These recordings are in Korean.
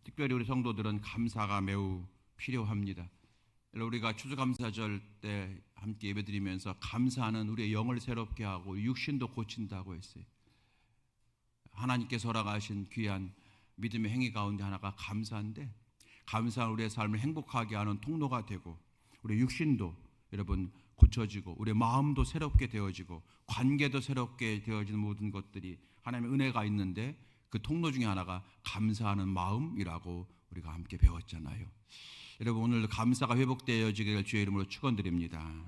특별히 우리 성도들은 감사가 매우 필요합니다. 우리가 추수감사절 때 함께 예배드리면서 감사는 우리의 영을 새롭게 하고 육신도 고친다고 했어요. 하나님께서 허락하신 귀한 믿음의 행위 가운데 하나가 감사인데, 감사는 우리의 삶을 행복하게 하는 통로가 되고 우리 육신도 여러분 고쳐지고 우리 마음도 새롭게 되어지고 관계도 새롭게 되어지는 모든 것들이 하나님의 은혜가 있는데, 그 통로 중에 하나가 감사하는 마음이라고 우리가 함께 배웠잖아요. 여러분, 오늘 감사가 회복되어지기를 주의 이름으로 축원드립니다.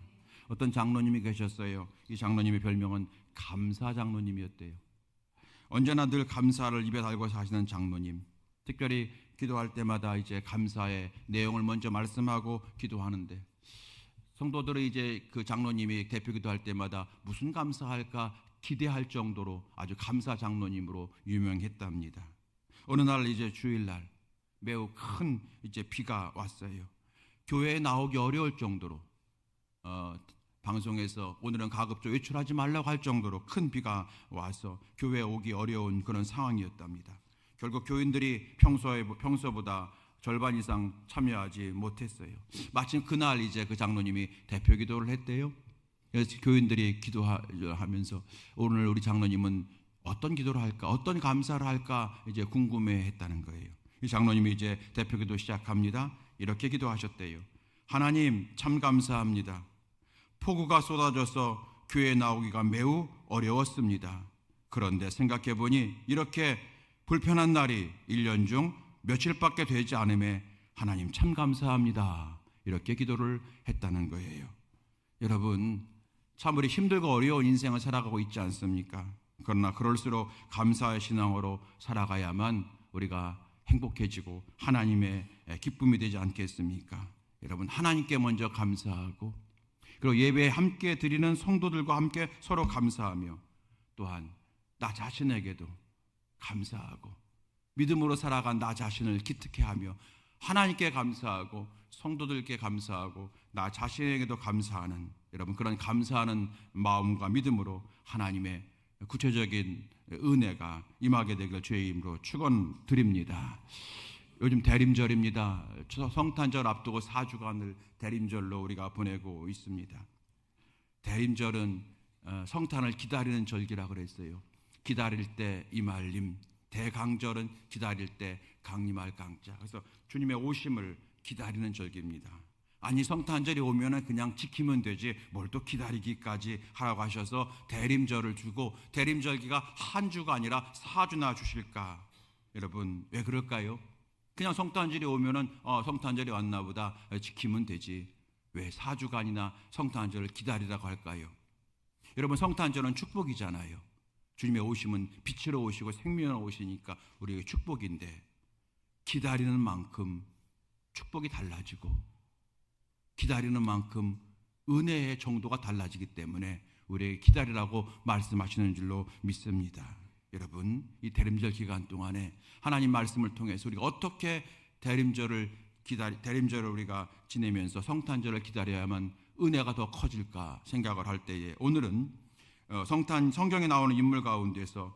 어떤 장로님이 계셨어요. 이 장로님의 별명은 감사 장로님이었대요. 언제나 늘 감사를 입에 달고 사시는 장로님. 특별히 기도할 때마다 이제 감사의 내용을 먼저 말씀하고 기도하는데, 성도들이 이제 그 장로님이 대표 기도할 때마다 무슨 감사할까 기대할 정도로 아주 감사 장로님으로 유명했답니다. 어느 날 이제 주일날 매우 큰 이제 비가 왔어요. 교회에 나오기 어려울 정도로 방송에서 오늘은 가급적 외출하지 말라고 할 정도로 큰 비가 와서 교회에 오기 어려운 그런 상황이었답니다. 결국 교인들이 평소보다 절반 이상 참여하지 못했어요. 마침 그날 이제 그 장로님이 대표 기도를 했대요. 그래서 교인들이 기도하면서 오늘 우리 장로님은 어떤 기도를 할까, 어떤 감사를 할까 이제 궁금해했다는 거예요. 이 장로님이 이제 대표 기도 시작합니다. 이렇게 기도하셨대요. 하나님, 참 감사합니다. 폭우가 쏟아져서 교회에 나오기가 매우 어려웠습니다. 그런데 생각해보니 이렇게 불편한 날이 1년 중 며칠밖에 되지 않음에 하나님 참 감사합니다. 이렇게 기도를 했다는 거예요. 여러분, 참 우리 힘들고 어려운 인생을 살아가고 있지 않습니까? 그러나 그럴수록 감사의 신앙으로 살아가야만 우리가 행복해지고 하나님의 기쁨이 되지 않겠습니까? 여러분, 하나님께 먼저 감사하고, 그리고 예배에 함께 드리는 성도들과 함께 서로 감사하며, 또한 나 자신에게도 감사하고 믿음으로 살아간 나 자신을 기특해 하며 하나님께 감사하고 성도들께 감사하고 나 자신에게도 감사하는, 여러분, 그런 감사하는 마음과 믿음으로 하나님의 구체적인 은혜가 임하게 되길 주의 이름으로 축원드립니다. 요즘 대림절입니다. 성탄절 앞두고 4주간을 대림절로 우리가 보내고 있습니다. 대림절은 성탄을 기다리는 절기라고 그랬어요. 기다릴 때 이말림, 대강절은 기다릴 때 강림할 강자. 그래서 주님의 오심을 기다리는 절기입니다. 아니, 성탄절이 오면은 그냥 지키면 되지 뭘 또 기다리기까지 하라고 하셔서 대림절을 주고, 대림절기가 한 주가 아니라 4주나 주실까? 여러분, 왜 그럴까요? 그냥 성탄절이 오면은 성탄절이 왔나 보다 지키면 되지 왜 4주간이나 성탄절을 기다리라고 할까요? 여러분, 성탄절은 축복이잖아요. 주님의 오심은 빛으로 오시고 생명으로 오시니까 우리에게 축복인데, 기다리는 만큼 축복이 달라지고 기다리는 만큼 은혜의 정도가 달라지기 때문에 우리에게 기다리라고 말씀하시는 줄로 믿습니다. 여러분, 이 대림절 기간 동안에 하나님 말씀을 통해서 우리가 어떻게 대림절을 우리가 지내면서 성탄절을 기다려야만 은혜가 더 커질까 생각을 할 때에, 오늘은 성경에 나오는 인물 가운데서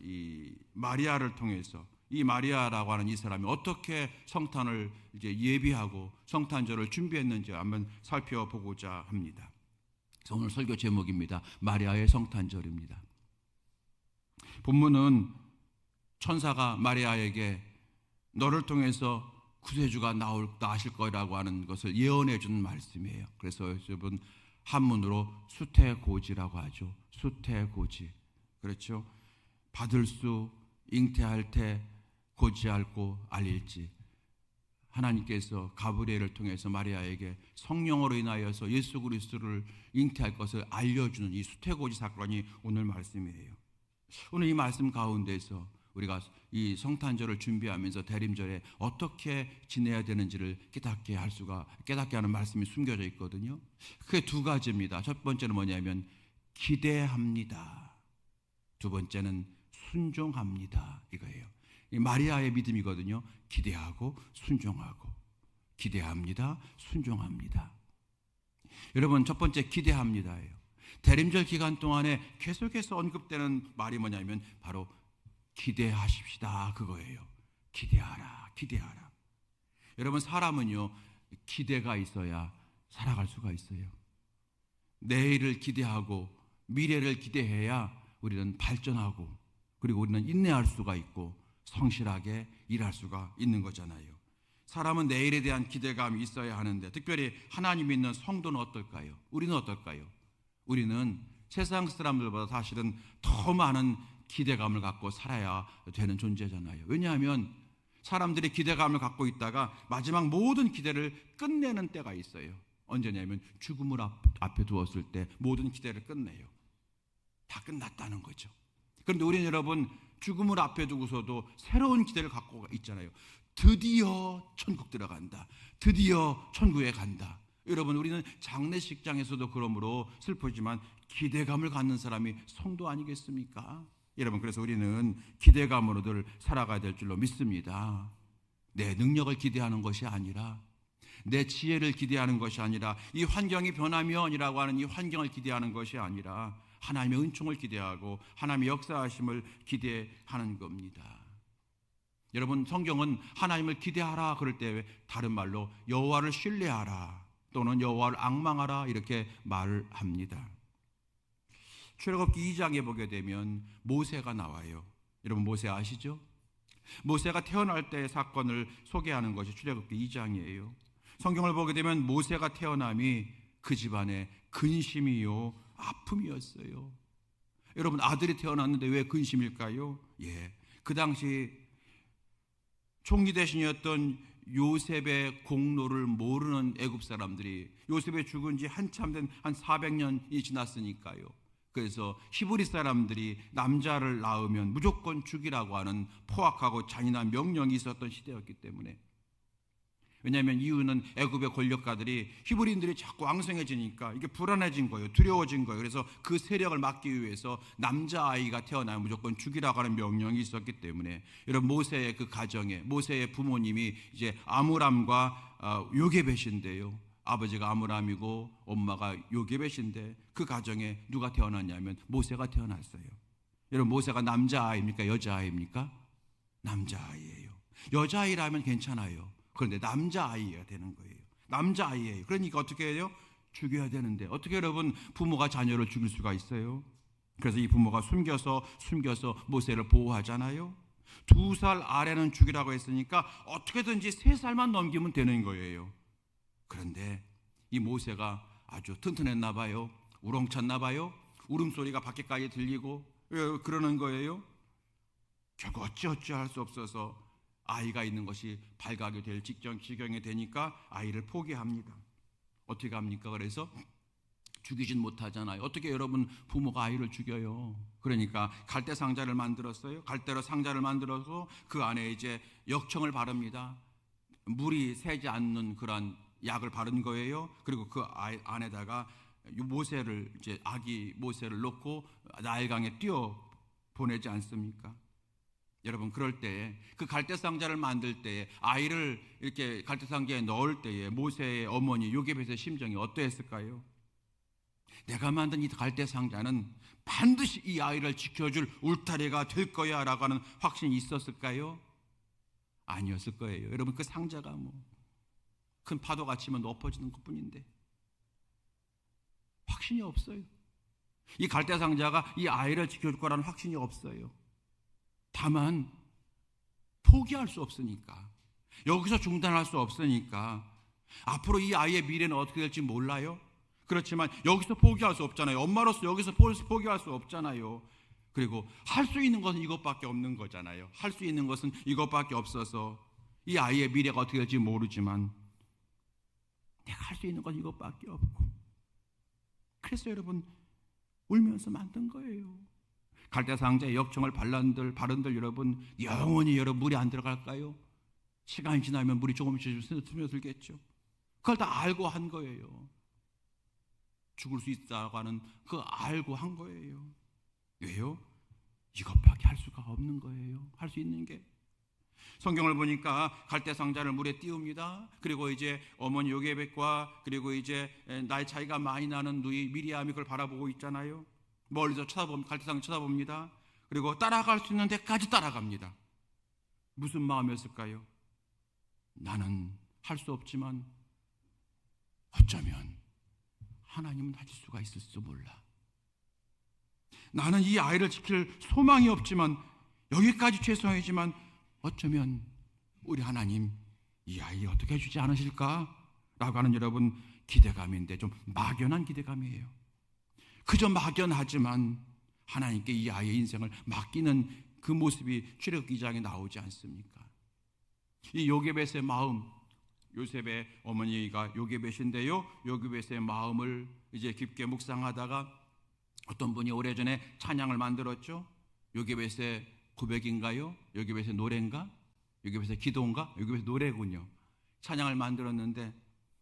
이 마리아를 통해서, 이 마리아라고 하는 이 사람이 어떻게 성탄을 이제 예비하고 성탄절을 준비했는지 한번 살펴보고자 합니다. 그래서 오늘 설교 제목입니다. 마리아의 성탄절입니다. 본문은 천사가 마리아에게 너를 통해서 구세주가 나실 거라고 하는 것을 예언해 준 말씀이에요. 그래서 여러분, 한문으로 수태고지라고 하죠. 수태고지. 그렇죠? 받을 수, 잉태할 때 고지할고 알릴지. 하나님께서 가브리엘을 통해서 마리아에게 성령으로 인하여서 예수 그리스도를 잉태할 것을 알려주는 이 수태고지 사건이 오늘 말씀이에요. 오늘 이 말씀 가운데서 우리가 이 성탄절을 준비하면서 대림절에 어떻게 지내야 되는지를 깨닫게 하는 말씀이 숨겨져 있거든요. 그게 두 가지입니다. 첫 번째는 뭐냐면 기대합니다. 두 번째는 순종합니다. 이거예요. 이 마리아의 믿음이거든요. 기대하고 순종하고. 기대합니다. 순종합니다. 여러분, 첫 번째 기대합니다예요. 대림절 기간 동안에 계속해서 언급되는 말이 뭐냐면 바로 기대하십시다, 그거예요. 기대하라, 기대하라. 여러분, 사람은요, 기대가 있어야 살아갈 수가 있어요. 내일을 기대하고 미래를 기대해야 우리는 발전하고, 그리고 우리는 인내할 수가 있고 성실하게 일할 수가 있는 거잖아요. 사람은 내일에 대한 기대감이 있어야 하는데, 특별히 하나님 믿는 성도는 어떨까요? 우리는 어떨까요? 우리는 세상 사람들보다 사실은 더 많은 기대감을 갖고 살아야 되는 존재잖아요. 왜냐하면 사람들이 기대감을 갖고 있다가 마지막 모든 기대를 끝내는 때가 있어요. 언제냐면 죽음을 앞에 두었을 때 모든 기대를 끝내요. 다 끝났다는 거죠. 그런데 우리는 여러분, 죽음을 앞에 두고서도 새로운 기대를 갖고 있잖아요. 드디어 천국 들어간다. 드디어 천국에 간다. 여러분, 우리는 장례식장에서도 그러므로 슬프지만 기대감을 갖는 사람이 성도 아니겠습니까? 여러분, 그래서 우리는 기대감으로들 살아가야 될 줄로 믿습니다. 내 능력을 기대하는 것이 아니라, 내 지혜를 기대하는 것이 아니라, 이 환경이 변하면이라고 하는 이 환경을 기대하는 것이 아니라 하나님의 은총을 기대하고 하나님의 역사하심을 기대하는 겁니다. 여러분, 성경은 하나님을 기대하라 그럴 때 다른 말로 여호와를 신뢰하라 또는 여호와를 앙망하라 이렇게 말을 합니다. 출애굽기 2장에 보게 되면 모세가 나와요. 여러분, 모세 아시죠? 모세가 태어날 때의 사건을 소개하는 것이 출애굽기 2장이에요. 성경을 보게 되면 모세가 태어남이 그 집안의 근심이요 아픔이었어요. 여러분, 아들이 태어났는데 왜 근심일까요? 그 당시 총리 대신이었던 요셉의 공로를 모르는 애굽 사람들이, 요셉이 죽은 지 한참 된 한 400년이 지났으니까요. 그래서 히브리 사람들이 남자를 낳으면 무조건 죽이라고 하는 포악하고 잔인한 명령이 있었던 시대였기 때문에, 왜냐하면 이유는 애굽의 권력가들이 히브리인들이 자꾸 왕성해지니까 이게 불안해진 거예요. 두려워진 거예요. 그래서 그 세력을 막기 위해서 남자아이가 태어나면 무조건 죽이라고 하는 명령이 있었기 때문에, 여러분, 모세의 그 가정에 모세의 부모님이 이제 아므람과 요게벳인데요. 아버지가 아므람이고 엄마가 요게벳인데 그 가정에 누가 태어났냐면 모세가 태어났어요. 여러분, 모세가 남자아이입니까? 여자아이입니까? 남자아이예요. 여자아이라면 괜찮아요. 그런데 남자아이가 되는 거예요. 남자아이예요. 그러니까 어떻게 해요? 죽여야 되는데 어떻게 여러분 부모가 자녀를 죽일 수가 있어요? 그래서 이 부모가 숨겨서 모세를 보호하잖아요. 2살 아래는 죽이라고 했으니까 어떻게든지 3살만 넘기면 되는 거예요. 그런데 이 모세가 아주 튼튼했나 봐요. 우렁찼나 봐요. 울음소리가 밖에까지 들리고 그러는 거예요. 결국 어찌할 수 없어서 아이가 있는 것이 발각이 될 지경이 되니까 아이를 포기합니다. 어떻게 합니까? 그래서 죽이진 못하잖아요. 어떻게 여러분 부모가 아이를 죽여요? 그러니까 갈대 상자를 만들었어요. 갈대로 상자를 만들어서 그 안에 이제 역청을 바릅니다. 물이 새지 않는 그런 약을 바른 거예요. 그리고 그 안에다가 모세를, 이제 아기 모세를 놓고 나일강에 띄워 보내지 않습니까? 여러분, 그럴 때 그 갈대 상자를 만들 때 아이를 이렇게 갈대 상자에 넣을 때에 모세의 어머니 요게벳의 심정이 어떠했을까요? 내가 만든 이 갈대 상자는 반드시 이 아이를 지켜줄 울타리가 될 거야 라고 하는 확신이 있었을까요? 아니었을 거예요. 여러분, 그 상자가 큰 파도가 치면 엎어지는 것뿐인데 확신이 없어요. 이 갈대 상자가 이 아이를 지켜줄 거라는 확신이 없어요. 다만 포기할 수 없으니까, 여기서 중단할 수 없으니까, 앞으로 이 아이의 미래는 어떻게 될지 몰라요. 그렇지만 여기서 포기할 수 없잖아요. 엄마로서 여기서 포기할 수 없잖아요. 그리고 할 수 있는 것은 이것밖에 없는 거잖아요. 할 수 있는 것은 이것밖에 없어서 이 아이의 미래가 어떻게 될지 모르지만 내가 할 수 있는 건 이것밖에 없고, 그래서 여러분 울면서 만든 거예요. 갈대 상자에 역청을 바른들 여러분 영원히 여러분 물이 안 들어갈까요? 시간이 지나면 물이 조금씩 스며들겠죠. 그걸 다 알고 한 거예요. 죽을 수 있다고 하는 그 알고 한 거예요. 왜요? 이것밖에 할 수가 없는 거예요. 할 수 있는 게. 성경을 보니까 갈대 상자를 물에 띄웁니다. 그리고 이제 어머니 요게벳과 그리고 이제 나이 차이가 많이 나는 누이 미리암이 그걸 바라보고 있잖아요. 멀리서 갈대 상자 쳐다봅니다. 그리고 따라갈 수 있는 데까지 따라갑니다. 무슨 마음이었을까요? 나는 할 수 없지만 어쩌면 하나님은 하실 수가 있을지도 몰라. 나는 이 아이를 지킬 소망이 없지만 여기까지 최소한이지만 어쩌면 우리 하나님 이 아이 어떻게 해주지 않으실까? 라고 하는 여러분 기대감인데 좀 막연한 기대감이에요. 그저 막연하지만 하나님께 이 아이의 인생을 맡기는 그 모습이 출애굽기 2장에 나오지 않습니까? 이 요게벳의 마음, 요셉의 어머니가 요게벳인데요, 요게벳의 마음을 이제 깊게 묵상하다가 어떤 분이 오래전에 찬양을 만들었죠. 요게벳의 고백인가요? 요게벳의 노래인가? 요게벳의 기도인가? 요게벳의 노래군요. 찬양을 만들었는데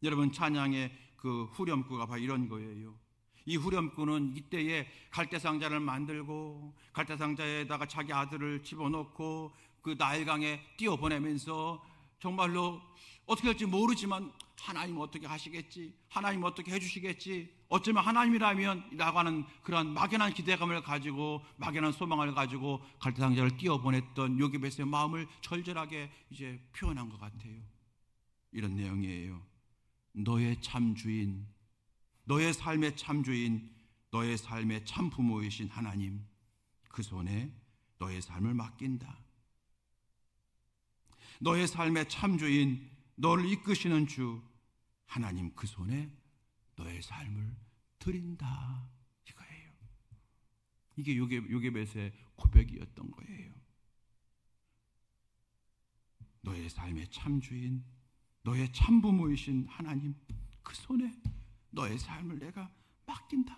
여러분 찬양의 그 후렴구가 바로 이런 거예요. 이 후렴구는 이때에 갈대상자를 만들고 갈대상자에다가 자기 아들을 집어넣고 그 나일강에 띄워보내면서 정말로 어떻게 할지 모르지만 하나님 어떻게 하시겠지, 하나님 어떻게 해주시겠지, 어쩌면 하나님이라면 라고 하는 그런 막연한 기대감을 가지고 막연한 소망을 가지고 갈대상자를 띄워보냈던 요게벳의 마음을 절절하게 이제 표현한 것 같아요. 이런 내용이에요. 너의 참 주인, 너의 삶의 참 주인, 너의 삶의 참 부모이신 하나님, 그 손에 너의 삶을 맡긴다. 너의 삶의 참 주인, 너를 이끄시는 주 하나님, 그 손에 너의 삶을 드린다. 이거예요. 이게 요게벳의 고백이었던 거예요. 너의 삶의 참 주인, 너의 참 부모이신 하나님, 그 손에 너의 삶을 내가 맡긴다.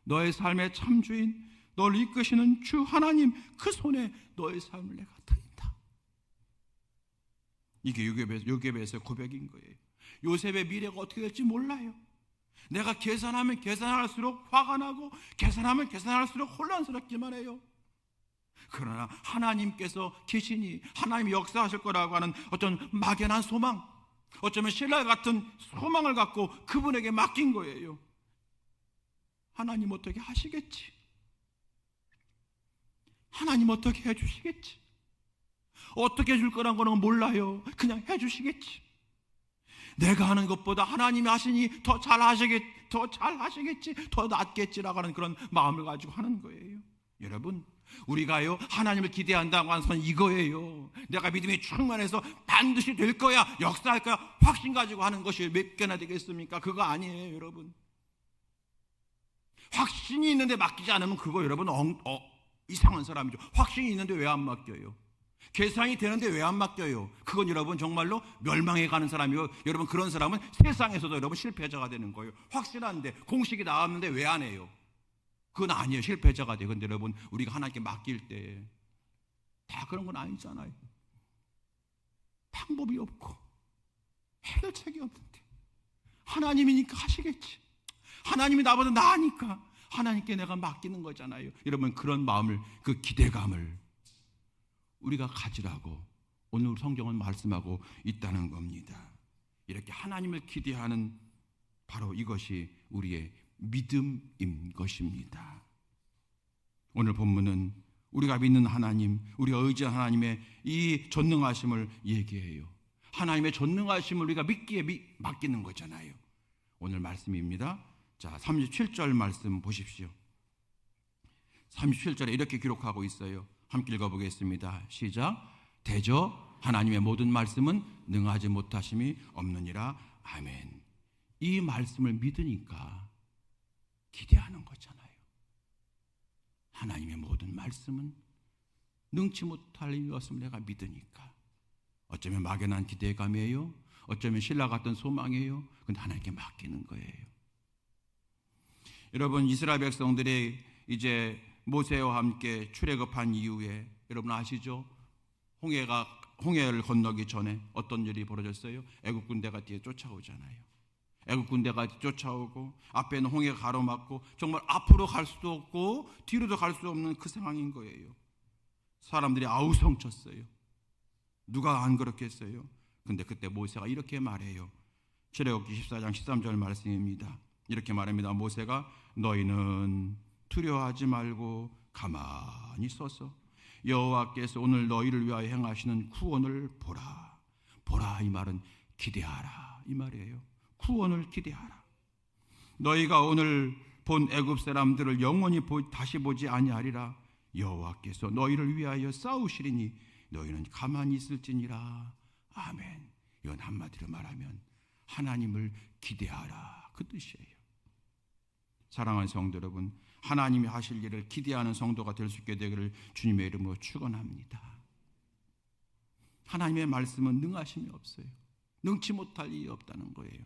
너의 삶의 참 주인, 너를 이끄시는 주 하나님, 그 손에 너의 삶을 내가 드린다. 이게 요게벳의 고백인 거예요. 요셉의 미래가 어떻게 될지 몰라요. 내가 계산하면 계산할수록 화가 나고 계산하면 계산할수록 혼란스럽기만 해요. 그러나 하나님께서 계시니 하나님이 역사하실 거라고 하는 어떤 막연한 소망, 어쩌면 신라 같은 소망을 갖고 그분에게 맡긴 거예요. 하나님 어떻게 하시겠지? 하나님 어떻게 해주시겠지? 어떻게 해줄 거란 거는 몰라요. 그냥 해주시겠지. 내가 하는 것보다 하나님이 하시니 더 잘 하시겠지, 더 낫겠지라고 하는 그런 마음을 가지고 하는 거예요. 여러분, 우리가요 하나님을 기대한다고 하는 건 이거예요. 내가 믿음이 충만해서 반드시 될 거야, 역사할 거야, 확신 가지고 하는 것이 몇 개나 되겠습니까? 그거 아니에요. 여러분, 확신이 있는데 맡기지 않으면 그거 여러분 이상한 사람이죠. 확신이 있는데 왜 안 맡겨요? 계산이 되는데 왜 안 맡겨요? 그건 여러분 정말로 멸망해 가는 사람이요. 여러분, 그런 사람은 세상에서도 여러분 실패자가 되는 거예요. 확실한데 공식이 나왔는데 왜 안 해요? 그건 아니에요. 실패자가 돼요. 근데 여러분, 우리가 하나님께 맡길 때 다 그런 건 아니잖아요. 방법이 없고 해결책이 없는데 하나님이니까 하시겠지. 하나님이 나보다 나으니까 하나님께 내가 맡기는 거잖아요. 여러분, 그런 마음을, 그 기대감을 우리가 가지라고 오늘 성경은 말씀하고 있다는 겁니다. 이렇게 하나님을 기대하는 바로 이것이 우리의 믿음인 것입니다. 오늘 본문은 우리가 믿는 하나님, 우리가 의지한 하나님의 이 전능하심을 얘기해요. 하나님의 전능하심을 우리가 믿기에 맡기는 거잖아요. 오늘 말씀입니다. 자, 37절 말씀 보십시오. 37절에 이렇게 기록하고 있어요. 함께 읽어보겠습니다. 시작. 대저 하나님의 모든 말씀은 능하지 못하심이 없느니라. 아멘. 이 말씀을 믿으니까 기대하는 거잖아요. 하나님의 모든 말씀은 능치 못할 일이 없음을 내가 믿으니까. 어쩌면 막연한 기대감이에요. 어쩌면 신라 같은 소망이에요. 근데 하나님께 맡기는 거예요. 여러분, 이스라엘 백성들이 이제 모세와 함께 출애굽한 이후에 여러분 아시죠? 홍해를 건너기 전에 어떤 일이 벌어졌어요? 애국 군대가 뒤에 쫓아오잖아요. 애국 군대가 쫓아오고 앞에는 홍해가 가로막고 정말 앞으로 갈 수도 없고 뒤로도 갈 수 없는 그 상황인 거예요. 사람들이 아우성쳤어요. 누가 안 그렇겠어요? 근데 그때 모세가 이렇게 말해요. 출애굽기 14장 13절 말씀입니다. 이렇게 말합니다. 모세가 너희는 두려워하지 말고 가만히 서서 여호와께서 오늘 너희를 위하여 행하시는 구원을 보라. 보라 이 말은 기대하라 이 말이에요. 구원을 기대하라. 너희가 오늘 본 애굽 사람들을 영원히 다시 보지 아니하리라. 여호와께서 너희를 위하여 싸우시리니 너희는 가만히 있을지니라. 아멘. 이건 한마디로 말하면 하나님을 기대하라 그 뜻이에요. 사랑하는 성도 여러분, 하나님이 하실 일을 기대하는 성도가 될 수 있게 되기를 주님의 이름으로 축원합니다. 하나님의 말씀은 능하심이 없어요. 능치 못할 일이 없다는 거예요.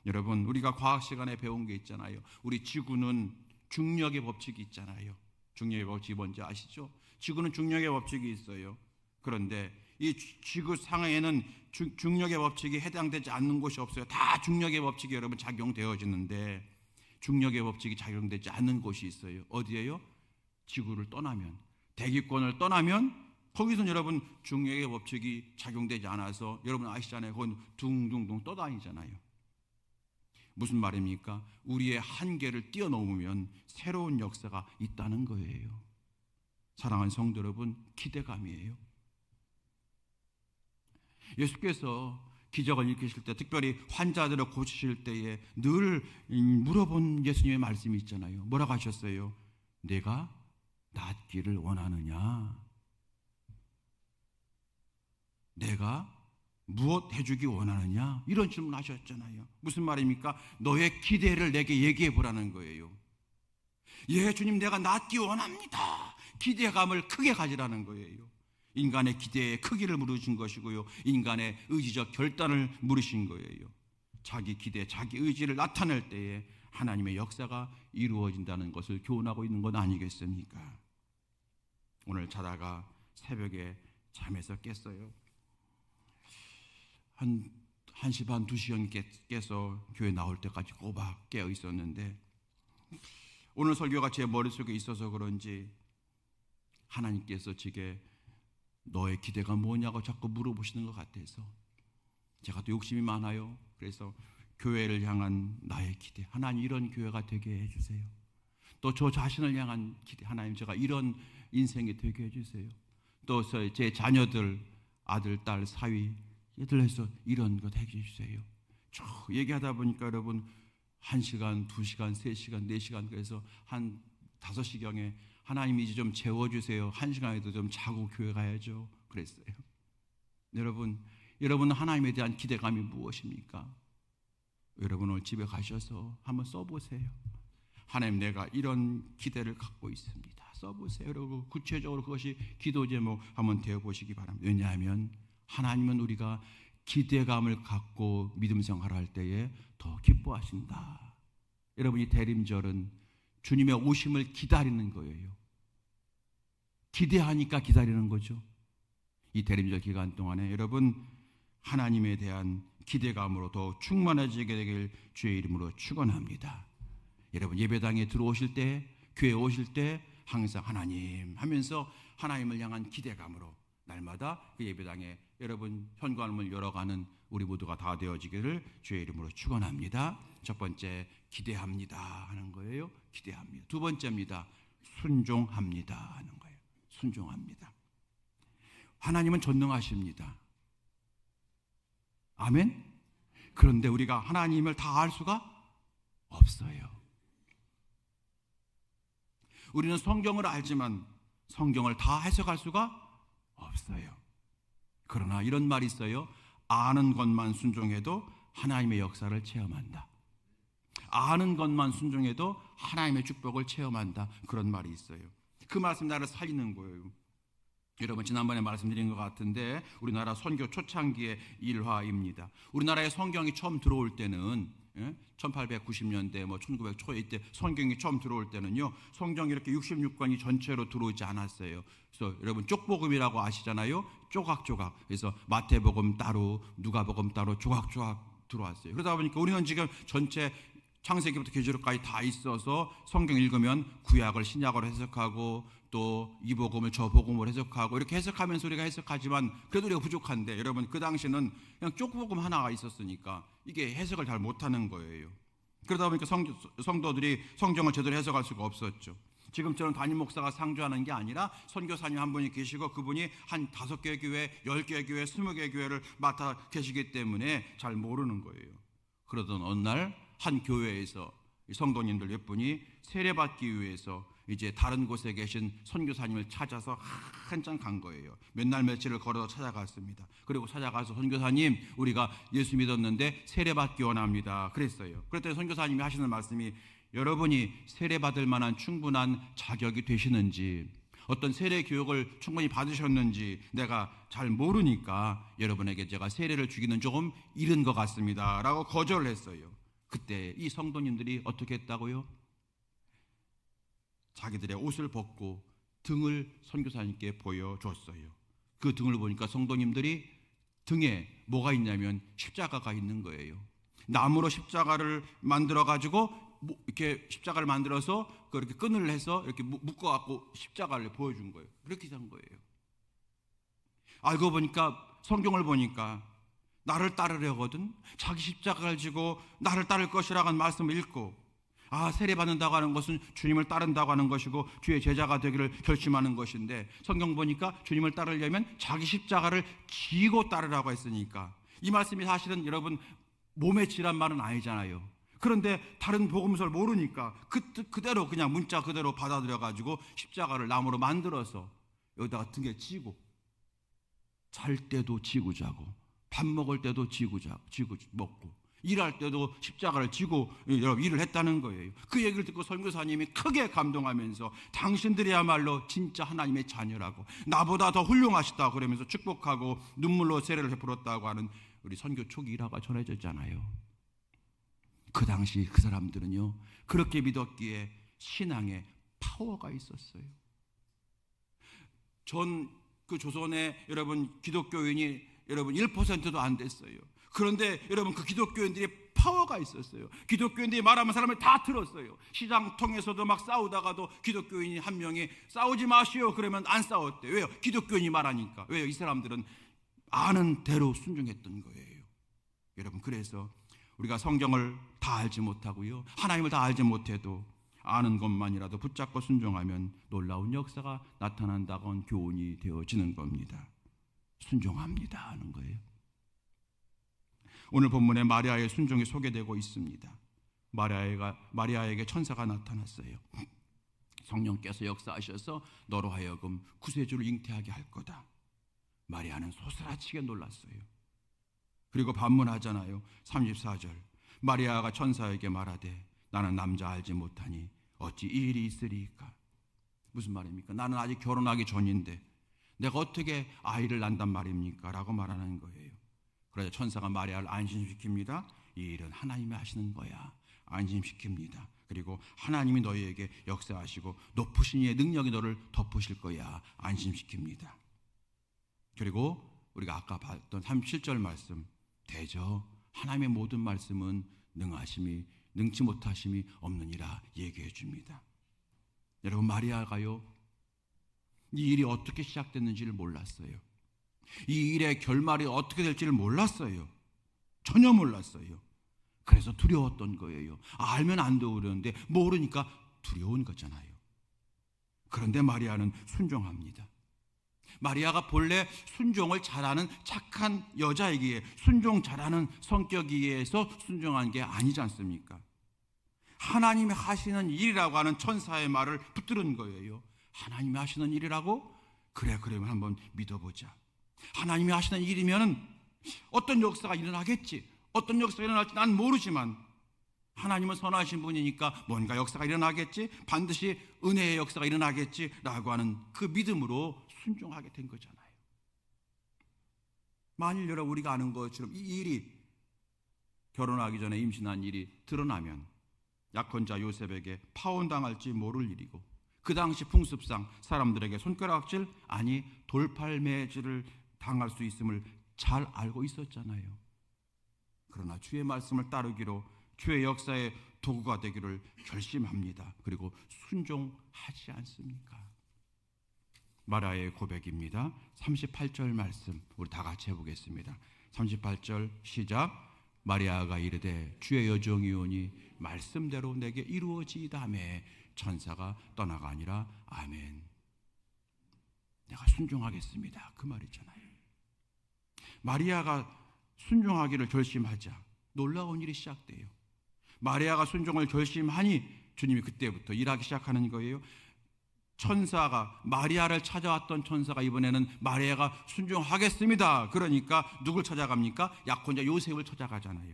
여러분, 우리가 과학 시간에 배운 게 있잖아요. 우리 지구는 중력의 법칙이 있잖아요. 중력의 법칙이 뭔지 아시죠? 지구는 중력의 법칙이 있어요. 그런데 이 지구 상에는 중력의 법칙이 해당되지 않는 곳이 없어요. 다 중력의 법칙이 여러분 작용되어지는데 중력의 법칙이 작용되지 않는 곳이 있어요. 어디예요? 지구를 떠나면, 대기권을 떠나면 거기서는 여러분 중력의 법칙이 작용되지 않아서 여러분 아시잖아요. 그건 둥둥둥 떠다니잖아요. 무슨 말입니까? 우리의 한계를 뛰어넘으면 새로운 역사가 있다는 거예요. 사랑하는 성도 여러분, 기대감이에요. 예수께서 기적을 일으키실 때, 특별히 환자들을 고치실 때에 늘 물어본 예수님의 말씀이 있잖아요. 뭐라고 하셨어요? 내가 낫기를 원하느냐? 내가 무엇 해주기 원하느냐? 이런 질문 하셨잖아요. 무슨 말입니까? 너의 기대를 내게 얘기해 보라는 거예요. 예, 주님, 내가 낫기 원합니다. 기대감을 크게 가지라는 거예요. 인간의 기대의 크기를 물으신 것이고요, 인간의 의지적 결단을 물으신 거예요. 자기 기대, 자기 의지를 나타낼 때에 하나님의 역사가 이루어진다는 것을 교훈하고 있는 것 아니겠습니까? 오늘 자다가 새벽에 잠에서 깼어요. 한 1시 반, 2시경 깨서 교회 나올 때까지 꼬박 깨어 있었는데 오늘 설교가 제 머릿속에 있어서 그런지 하나님께서 제게 너의 기대가 뭐냐고 자꾸 물어보시는 것 같아서 제가 또 욕심이 많아요. 그래서 교회를 향한 나의 기대, 하나님 이런 교회가 되게 해주세요. 또 저 자신을 향한 기대, 하나님 제가 이런 인생이 되게 해주세요. 또 제 자녀들, 아들, 딸, 사위 얘들에서 이런 것 해주세요. 쭉 얘기하다 보니까 여러분 1시간, 2시간, 3시간, 4시간 그래서 한 5시경에 하나님 이제 좀 재워주세요. 1시간에도 좀 자고 교회 가야죠. 그랬어요. 여러분 하나님에 대한 기대감이 무엇입니까? 여러분 오늘 집에 가셔서 한번 써보세요. 하나님, 내가 이런 기대를 갖고 있습니다. 써보세요. 그리고 구체적으로 그것이 기도 제목 한번 되어보시기 바랍니다. 왜냐하면 하나님은 우리가 기대감을 갖고 믿음 생활할 때에 더 기뻐하신다. 여러분, 이 대림절은 주님의 오심을 기다리는 거예요. 기대하니까 기다리는 거죠. 이 대림절 기간 동안에 여러분 하나님에 대한 기대감으로 더 충만해지게 되길 주의 이름으로 축원합니다. 여러분 예배당에 들어오실 때, 교회에 오실 때 항상 하나님 하면서 하나님을 향한 기대감으로 날마다 그 예배당에 여러분 현관문을 열어가는 우리 모두가 다 되어지기를 주의 이름으로 축원합니다. 첫 번째, 기대합니다 하는 거예요. 기대합니다. 두 번째입니다. 순종합니다 하는 거예요. 순종합니다. 하나님은 전능하십니다. 아멘. 그런데 우리가 하나님을 다 알 수가 없어요. 우리는 성경을 알지만 성경을 다 해석할 수가 없어요. 그러나 이런 말이 있어요. 아는 것만 순종해도 하나님의 역사를 체험한다. 아는 것만 순종해도 하나님의 축복을 체험한다. 그런 말이 있어요. 그 말씀 나를 살리는 거예요. 여러분 지난번에 말씀드린 것 같은데 우리나라 선교 초창기의 일화입니다. 우리나라에 성경이 처음 들어올 때는 1890년대 1900 초에 이때 성경이 처음 들어올 때는요, 성경이 이렇게 66권이 전체로 들어오지 않았어요. 그래서 여러분 쪽복음이라고 아시잖아요. 조각조각. 그래서 마태복음 따로, 누가복음 따로 조각조각 들어왔어요. 그러다 보니까 우리는 지금 전체 창세기부터 계시록까지 다 있어서 성경 읽으면 구약을 신약으로 해석하고 또 이 복음을 저 복음으로 해석하고 이렇게 해석하면서 우리가 해석하지만 그래도 우리가 부족한데 여러분 그 당시에는 그냥 쪽복음 하나가 있었으니까 이게 해석을 잘 못하는 거예요. 그러다 보니까 성도들이 성경을 제대로 해석할 수가 없었죠. 지금처럼 담임 목사가 상주하는 게 아니라 선교사님 한 분이 계시고 그분이 한 5개 교회, 10개 교회, 20개 교회를 맡아 계시기 때문에 잘 모르는 거예요. 그러던 어느 날 한 교회에서 성도님들 몇 분이 세례받기 위해서 이제 다른 곳에 계신 선교사님을 찾아서 한참 간 거예요. 몇 날 며칠을 걸어서 찾아갔습니다. 그리고 찾아가서 선교사님, 우리가 예수 믿었는데 세례받기 원합니다. 그랬어요. 그랬더니 선교사님이 하시는 말씀이 여러분이 세례받을 만한 충분한 자격이 되시는지, 어떤 세례 교육을 충분히 받으셨는지 내가 잘 모르니까 여러분에게 제가 세례를 주기는 조금 이른 것 같습니다 라고 거절을 했어요. 그때 이 성도님들이 어떻게 했다고요? 자기들의 옷을 벗고 등을 선교사님께 보여줬어요. 그 등을 보니까 성도님들이 등에 뭐가 있냐면 십자가가 있는 거예요. 나무로 십자가를 만들어 가지고 이렇게 십자가를 만들어서 그렇게 끈을 해서 이렇게 묶어 갖고 십자가를 보여준 거예요. 그렇게 한 거예요. 알고 보니까 성경을 보니까 나를 따르려거든 자기 십자가를 지고 나를 따를 것이라고 하는 말씀을 읽고, 세례받는다고 하는 것은 주님을 따른다고 하는 것이고 주의 제자가 되기를 결심하는 것인데, 성경 보니까 주님을 따르려면 자기 십자가를 지고 따르라고 했으니까 이 말씀이 사실은 여러분 몸에 지란 말은 아니잖아요. 그런데 다른 복음서를 모르니까 그대로 그냥 문자 그대로 받아들여 가지고 십자가를 나무로 만들어서 여기다가 등에 지고, 잘 때도 지고 자고, 밥 먹을 때도 지고 먹고, 일할 때도 십자가를 지고 일을 했다는 거예요. 그 얘기를 듣고 선교사님이 크게 감동하면서 당신들이야말로 진짜 하나님의 자녀라고, 나보다 더 훌륭하시다 그러면서 축복하고 눈물로 세례를 베풀었다고 하는 우리 선교 초기 일화가 전해졌잖아요. 그 당시 그 사람들은요, 그렇게 믿었기에 신앙에 파워가 있었어요. 전 그 조선에 여러분 기독교인이 여러분 1%도 안 됐어요. 그런데 여러분 그 기독교인들이 파워가 있었어요. 기독교인들이 말하면 사람을 다 들었어요. 시장 통해서도 막 싸우다가도 기독교인이 한 명이 싸우지 마시오 그러면 안 싸웠대. 왜요? 기독교인이 말하니까. 왜요? 이 사람들은 아는 대로 순종했던 거예요. 여러분, 그래서 우리가 성경을 다 알지 못하고요, 하나님을 다 알지 못해도 아는 것만이라도 붙잡고 순종하면 놀라운 역사가 나타난다고 하는 교훈이 되어지는 겁니다. 순종합니다 하는 거예요. 오늘 본문에 마리아의 순종이 소개되고 있습니다. 마리아에게 천사가 나타났어요. 성령께서 역사하셔서 너로 하여금 구세주를 잉태하게 할 거다. 마리아는 소스라치게 놀랐어요. 그리고 반문하잖아요. 34절, 마리아가 천사에게 말하되 나는 남자 알지 못하니 어찌 이 일이 있으리이까. 무슨 말입니까? 나는 아직 결혼하기 전인데 내가 어떻게 아이를 낳단 말입니까? 라고 말하는 거예요. 그래서 천사가 마리아를 안심시킵니다. 이 일은 하나님이 하시는 거야. 안심시킵니다. 그리고 하나님이 너희에게 역사하시고 높으신 이의 능력이 너를 덮으실 거야. 안심시킵니다. 그리고 우리가 아까 봤던 37절 말씀, 대저 하나님의 모든 말씀은 능치 못하심이 없느니라 얘기해 줍니다. 여러분, 마리아가요, 이 일이 어떻게 시작됐는지를 몰랐어요. 이 일의 결말이 어떻게 될지를 몰랐어요. 전혀 몰랐어요. 그래서 두려웠던 거예요. 알면 안 두려운데 모르니까 두려운 거잖아요. 그런데 마리아는 순종합니다. 마리아가 본래 순종을 잘하는 착한 여자이기에, 순종 잘하는 성격이기에서 순종한 게 아니지 않습니까? 하나님이 하시는 일이라고 하는 천사의 말을 붙들은 거예요. 하나님이 하시는 일이라고? 그래, 그러면 한번 믿어보자. 하나님이 하시는 일이면 어떤 역사가 일어나겠지. 어떤 역사가 일어날지 난 모르지만 하나님은 선하신 분이니까 뭔가 역사가 일어나겠지, 반드시 은혜의 역사가 일어나겠지라고 하는 그 믿음으로 순종하게 된 거잖아요. 만일 여러분 우리가 아는 것처럼 이 일이, 결혼하기 전에 임신한 일이 드러나면 약혼자 요셉에게 파혼당할지 모를 일이고, 그 당시 풍습상 사람들에게 손가락질, 아니 돌팔매질을 당할 수 있음을 잘 알고 있었잖아요. 그러나 주의 말씀을 따르기로, 주의 역사의 도구가 되기를 결심합니다. 그리고 순종하지 않습니까? 마리아의 고백입니다. 38절 말씀 우리 다 같이 해보겠습니다. 38절 시작. 마리아가 이르되 주의 여종이오니 말씀대로 내게 이루어지이다며 천사가 떠나가니라. 아멘. 내가 순종하겠습니다, 그 말이잖아요. 마리아가 순종하기를 결심하자 놀라운 일이 시작돼요. 마리아가 순종을 결심하니 주님이 그때부터 일하기 시작하는 거예요. 천사가, 마리아를 찾아왔던 천사가 이번에는 마리아가 순종하겠습니다, 그러니까 누굴 찾아갑니까? 약혼자 요셉을 찾아가잖아요.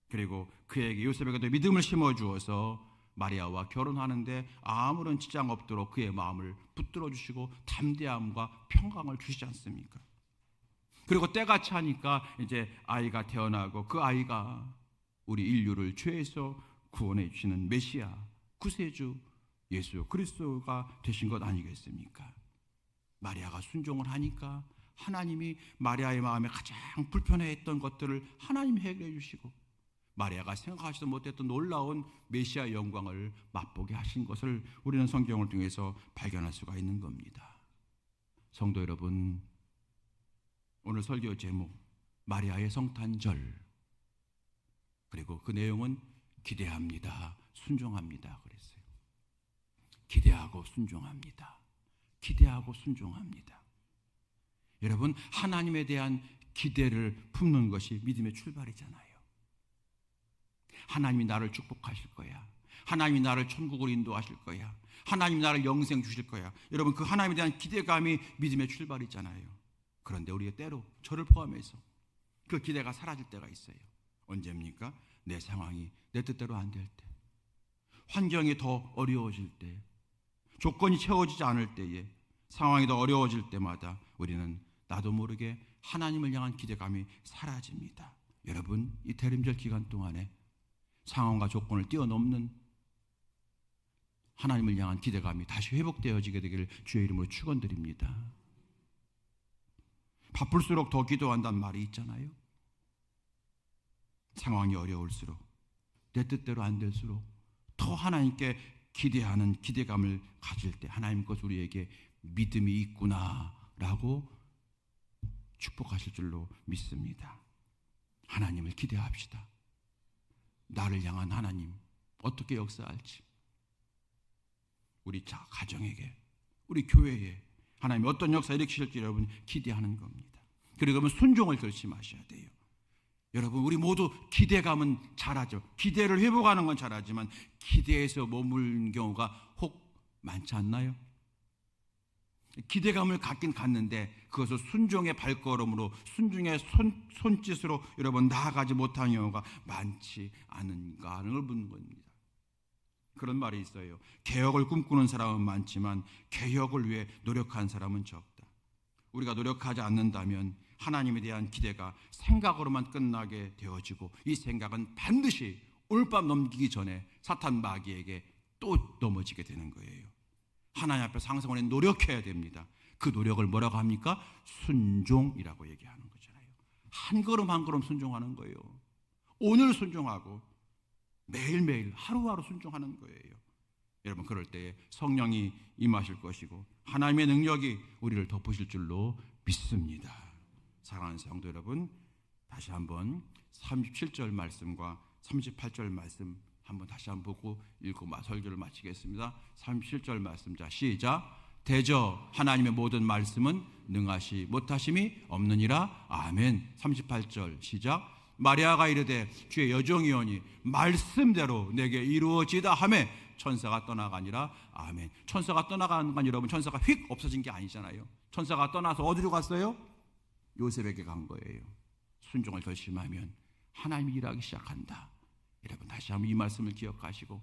그리고 그에게, 요셉에게도 믿음을 심어주어서 마리아와 결혼하는데 아무런 지장 없도록 그의 마음을 붙들어 주시고 담대함과 평강을 주시지 않습니까? 그리고 때가 차니까 이제 아이가 태어나고 그 아이가 우리 인류를 죄에서 구원해 주시는 메시아, 구세주 예수 그리스도가 되신 것 아니겠습니까? 마리아가 순종을 하니까 하나님이 마리아의 마음에 가장 불편해했던 것들을 하나님이 해결해 주시고 마리아가 생각하지도 못했던 놀라운 메시아의 영광을 맛보게 하신 것을 우리는 성경을 통해서 발견할 수가 있는 겁니다. 성도 여러분, 오늘 설교 제목 마리아의 성탄절, 그리고 그 내용은 기대합니다, 순종합니다 그랬어요. 기대하고 순종합니다. 기대하고 순종합니다. 여러분, 하나님에 대한 기대를 품는 것이 믿음의 출발이잖아요. 하나님이 나를 축복하실 거야. 하나님이 나를 천국으로 인도하실 거야. 하나님이 나를 영생 주실 거야. 여러분, 그 하나님에 대한 기대감이 믿음의 출발이잖아요. 그런데 우리가 때로 저를 포함해서 그 기대가 사라질 때가 있어요. 언제입니까? 내 상황이 내 뜻대로 안 될 때, 환경이 더 어려워질 때, 조건이 채워지지 않을 때에, 상황이 더 어려워질 때마다 우리는 나도 모르게 하나님을 향한 기대감이 사라집니다. 여러분, 이 대림절 기간 동안에 상황과 조건을 뛰어넘는 하나님을 향한 기대감이 다시 회복되어지게 되기를 주의 이름으로 축원드립니다. 바쁠수록 더 기도한다는 말이 있잖아요. 상황이 어려울수록, 내 뜻대로 안 될수록 더 하나님께 기대하는 기대감을 가질 때 하나님 것 우리에게 믿음이 있구나라고 축복하실 줄로 믿습니다. 하나님을 기대합시다. 나를 향한 하나님 어떻게 역사할지, 우리 가정에게, 우리 교회에 하나님이 어떤 역사 일으키실지 여러분 기대하는 겁니다. 그리고 그러면 순종을 결심하셔야 돼요. 여러분, 우리 모두 기대감은 잘하죠. 기대를 회복하는 건 잘하지만 기대에서 머무는 경우가 혹 많지 않나요? 기대감을 갖긴 갖는데 그것을 순종의 발걸음으로, 순종의 손짓으로 여러분 나아가지 못하는 경우가 많지 않은가 하는 걸 묻는 겁니다. 그런 말이 있어요. 개혁을 꿈꾸는 사람은 많지만 개혁을 위해 노력한 사람은 적다. 우리가 노력하지 않는다면 하나님에 대한 기대가 생각으로만 끝나게 되어지고, 이 생각은 반드시 오늘 밤 넘기기 전에 사탄 마귀에게 또 넘어지게 되는 거예요. 하나님 앞에 항상 노력해야 됩니다. 그 노력을 뭐라고 합니까? 순종이라고 얘기하는 거잖아요. 한 걸음 한 걸음 순종하는 거예요. 오늘 순종하고 매일매일 하루하루 순종하는 거예요. 여러분, 그럴 때에 성령이 임하실 것이고 하나님의 능력이 우리를 덮으실 줄로 믿습니다. 사랑하는 성도 여러분, 다시 한번 37절 말씀과 38절 말씀 한번 다시 한번 보고 읽고 설교를 마치겠습니다. 37절 말씀, 자 시작. 대저 하나님의 모든 말씀은 능하시 못하심이 없느니라. 아멘. 38절 시작. 마리아가 이르되 주의 여종이오니 말씀대로 내게 이루어지다 하매 천사가 떠나가니라. 아멘. 천사가 떠나간 건 여러분, 천사가 휙 없어진 게 아니잖아요. 천사가 떠나서 어디로 갔어요? 요셉에게 간 거예요. 순종을 결심하면 하나님이 일하기 시작한다. 여러분, 다시 한번 이 말씀을 기억하시고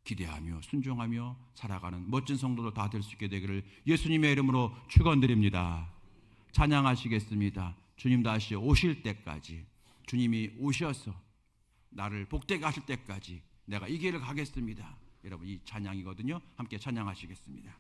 기대하며 순종하며 살아가는 멋진 성도들 다 될 수 있게 되기를 예수님의 이름으로 축원드립니다. 찬양하시겠습니다. 주님 다시 오실 때까지, 주님이 오셔서 나를 복되게 하실 때까지 내가 이 길을 가겠습니다. 여러분, 이 찬양이거든요. 함께 찬양하시겠습니다.